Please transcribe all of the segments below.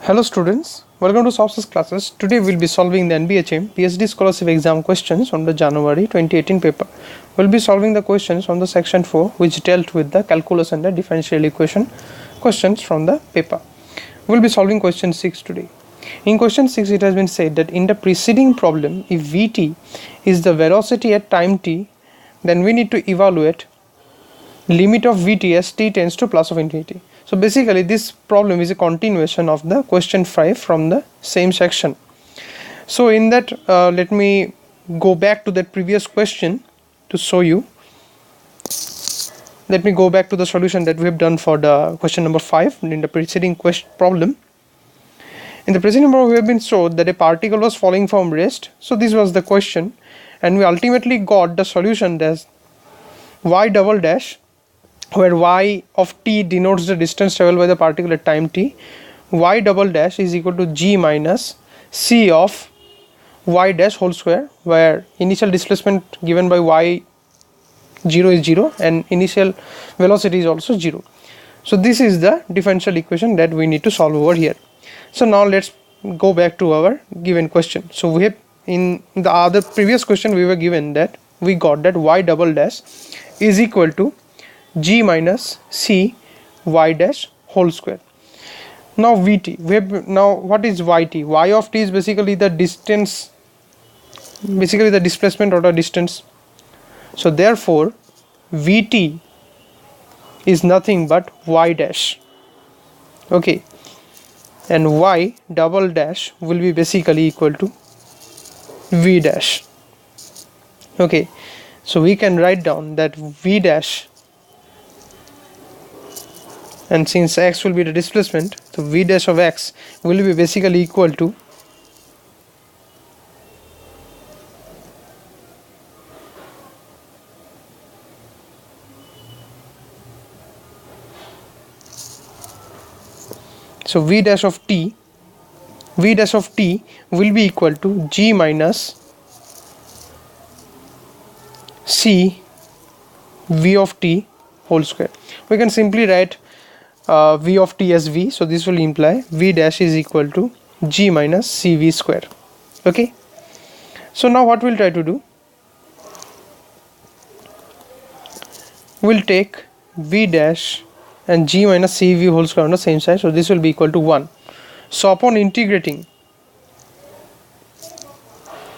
Hello students, welcome to Sourav classes. Today we will be solving the NBHM PhD scholarship exam questions on the January 2018 paper. We will be solving the questions on the section 4 which dealt with the calculus and the differential equation questions from the paper. We will be solving question 6 today. In question 6 it has been said that in the preceding problem, if Vt is the velocity at time t, then we need to evaluate limit of Vt as t tends to plus of infinity. So basically this problem is a continuation of the question 5 from the same section. So in that let me go back to that previous question to show you. Let me go back to the solution that we have done for the question number 5 in the preceding problem. In the preceding problem we have been showed that a particle was falling from rest. So this was the question and we ultimately got the solution as y double dash, where y of t denotes the distance traveled by the particle at time t. Y double dash is equal to g minus c of y dash whole square, where initial displacement given by y 0 is 0 and initial velocity is also 0. So this is the differential equation that we need to solve over here. So now let's go back to our given question. So we have, in the other previous question we were given that we got that y double dash is equal to g minus c y dash whole square. Now Vt, now what is Yt? Y of t is basically the distance, basically the displacement or the distance. So therefore Vt is nothing but y dash. Okay, and y double dash will be basically equal to v dash. Okay, so we can write down that v dash, and since x will be the displacement, so v dash of x will be basically equal to v dash of t will be equal to g minus c v of t whole square. We can simply write v of t as v, so this will imply v dash is equal to g minus cv square. Okay, so now what we'll try to do, we'll take v dash and g minus cv whole square on the same side, so this will be equal to 1. So upon integrating,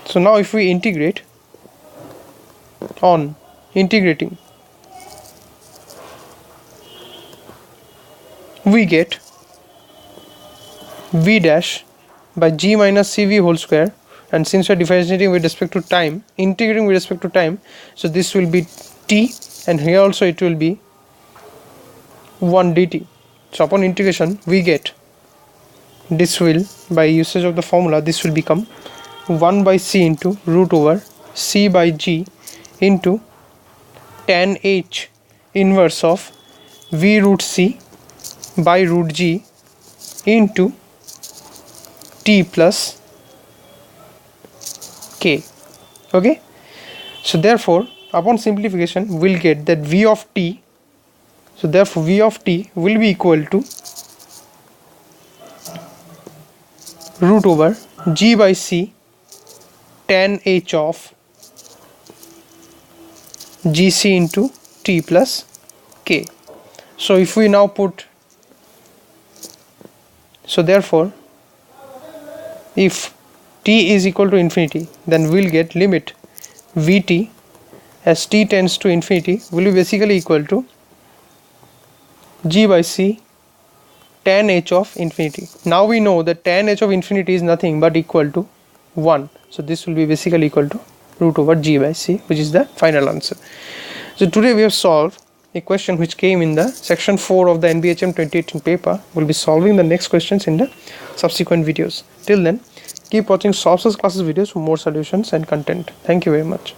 so now if we integrate, on integrating we get v dash by g minus cv whole square, and since we are differentiating with respect to time, integrating with respect to time, so this will be t, and here also it will be 1 dt. So upon integration we get, this will, by usage of the formula, this will become 1 by c into root over c by g into tan h inverse of v root c by root g into t plus k. Okay, so therefore upon simplification we'll get that v of t, so therefore v of t will be equal to root over g by c tan h of gc into t plus k. So if we now put, so therefore if t is equal to infinity, then we'll get limit Vt as t tends to infinity will be basically equal to g by c tan h of infinity. Now we know that tan h of infinity is nothing but equal to 1. So this will be basically equal to root over g by c, which is the final answer. So today we have solved a question which came in the section 4 of the NBHM 2018 paper. We'll be solving the next questions in the subsequent videos. Till then, keep watching Sourav classes videos for more solutions and content. Thank you very much.